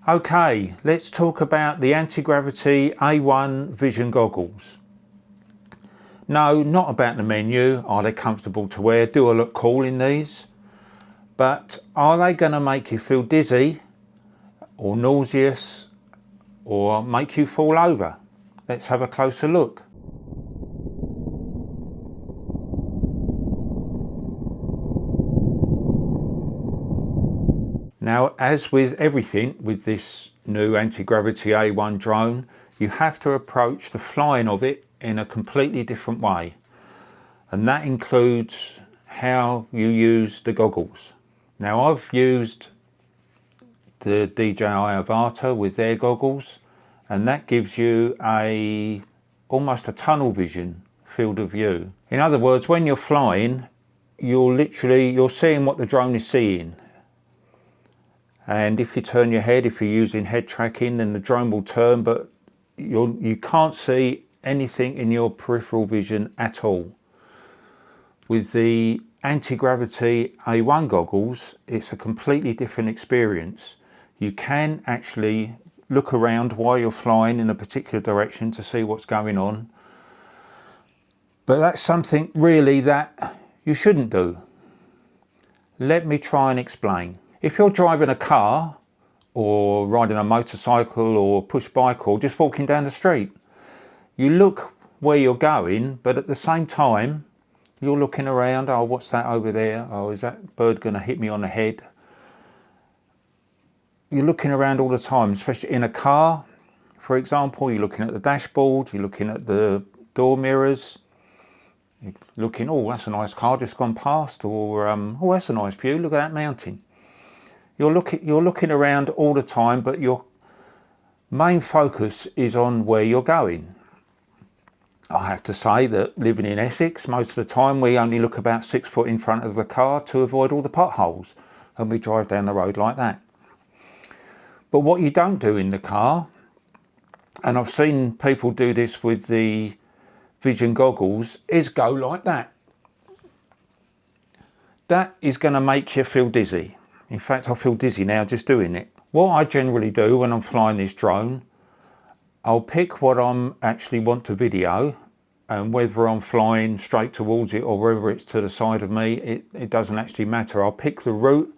Okay, let's talk about the Antigravity A1 Vision Goggles. No, not about the menu. Are they comfortable to wear? Do I look cool in these? But are they going to make you feel dizzy or nauseous or make you fall over? Let's have a closer look. Now, as with everything with this new Antigravity A1 drone, you have to approach the flying of it in a completely different way. And that includes how you use the goggles. Now, I've used the DJI Avata with their goggles, and that gives you almost a tunnel vision field of view. In other words, when you're flying, you're seeing what the drone is seeing. And if you turn your head, if you're using head tracking, then the drone will turn, but you can't see anything in your peripheral vision at all. With the Antigravity A1 goggles, it's a completely different experience. You can actually look around while you're flying in a particular direction to see what's going on. But that's something really that you shouldn't do. Let me try and explain. If you're driving a car or riding a motorcycle or push bike or just walking down the street, you look where you're going, but at the same time, you're looking around. Oh, what's that over there? Oh, is that bird going to hit me on the head? You're looking around all the time, especially in a car, for example. You're looking at the dashboard, you're looking at the door mirrors, you're looking, oh, that's a nice car just gone past, or oh, that's a nice view, look at that mountain. You're looking around all the time, but your main focus is on where you're going. I have to say that living in Essex, most of the time we only look about 6 foot in front of the car to avoid all the potholes, and we drive down the road like that. But what you don't do in the car, and I've seen people do this with the Vision goggles, is go like that. That is going to make you feel dizzy. In fact, I feel dizzy now just doing it. What I generally do when I'm flying this drone, I'll pick what I'm actually want to video, and whether I'm flying straight towards it or whether it's to the side of me, it doesn't actually matter. I'll pick the route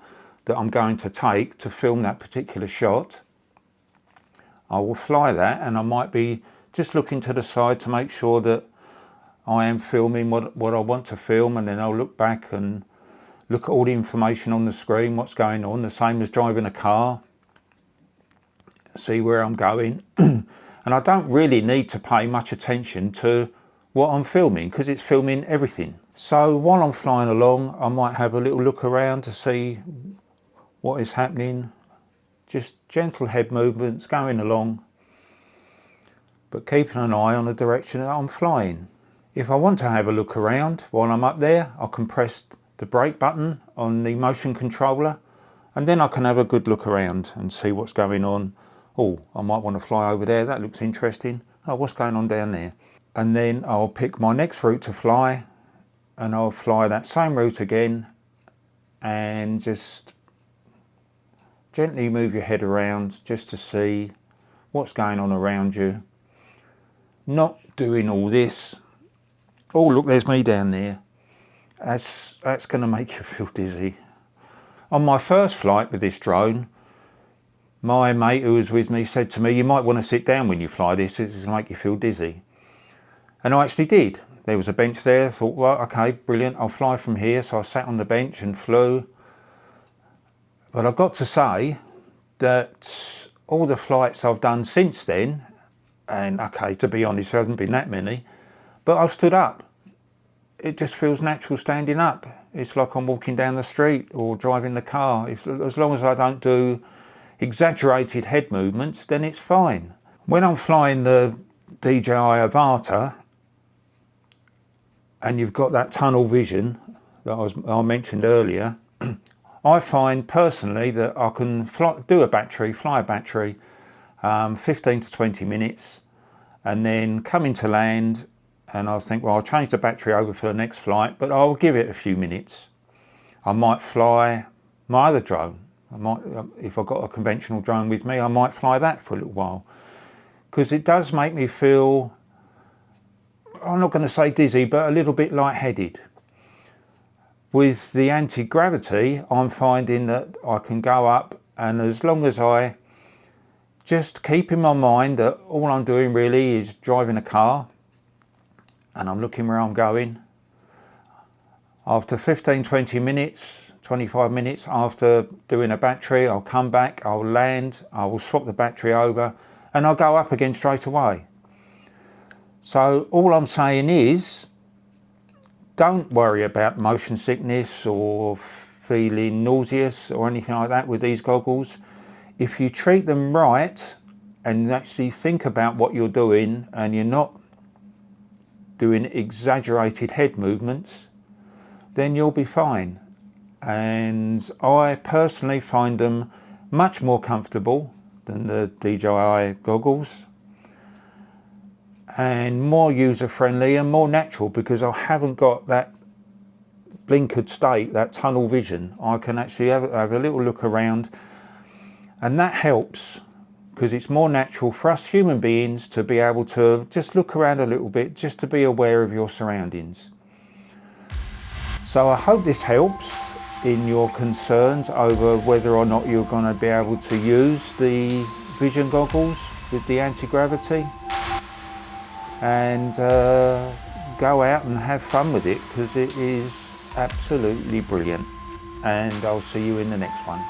that I'm going to take to film that particular shot. I will fly that, and I might be just looking to the side to make sure that I am filming what I want to film, and then I'll look back and look at all the information on the screen, what's going on, the same as driving a car, see where I'm going. And I don't really need to pay much attention to what I'm filming because it's filming everything. So while I'm flying along, I might have a little look around to see what is happening. Just gentle head movements going along, but keeping an eye on the direction that I'm flying. If I want to have a look around while I'm up there, I can press the brake button on the motion controller, and then I can have a good look around and see what's going on. Oh, I might want to fly over there, that looks interesting. Oh, what's going on down there? And then I'll pick my next route to fly, and I'll fly that same route again, and just gently move your head around just to see what's going on around you. Not doing all this. Oh, look, there's me down there. That's going to make you feel dizzy. On my first flight with this drone, my mate who was with me said to me, you might want to sit down when you fly this, it's going to make you feel dizzy. And I actually did. There was a bench there, I thought, well, okay, brilliant, I'll fly from here. So I sat on the bench and flew. But I've got to say that all the flights I've done since then, and okay, to be honest, there hasn't been that many, but I've stood up. It just feels natural standing up. It's like I'm walking down the street or driving the car. As long as I don't do exaggerated head movements, then it's fine. When I'm flying the DJI Avata, and you've got that tunnel vision that I mentioned earlier, I find personally that I can fly a battery 15 to 20 minutes, and then come into land, and I'll think, well, I'll change the battery over for the next flight, but I'll give it a few minutes. I might fly my other drone, I might, if I've got a conventional drone with me, I might fly that for a little while, because it does make me feel, I'm not going to say dizzy, but a little bit lightheaded. With the anti-gravity, I'm finding that I can go up, and as long as I just keep in my mind that all I'm doing really is driving a car and I'm looking where I'm going, after 15-20 minutes, 25 minutes after doing a battery, I'll come back, I'll land, I will swap the battery over, and I'll go up again straight away. So all I'm saying is, don't worry about motion sickness or feeling nauseous or anything like that with these goggles. If you treat them right and actually think about what you're doing, and you're not doing exaggerated head movements, then you'll be fine. And I personally find them much more comfortable than the DJI goggles, and more user-friendly and more natural, because I haven't got that blinkered state, that tunnel vision. I can actually have a little look around, and that helps, because it's more natural for us human beings to be able to just look around a little bit, just to be aware of your surroundings. So I hope this helps in your concerns over whether or not you're going to be able to use the vision goggles with the anti-gravity, and go out and have fun with it, because it is absolutely brilliant. And I'll see you in the next one.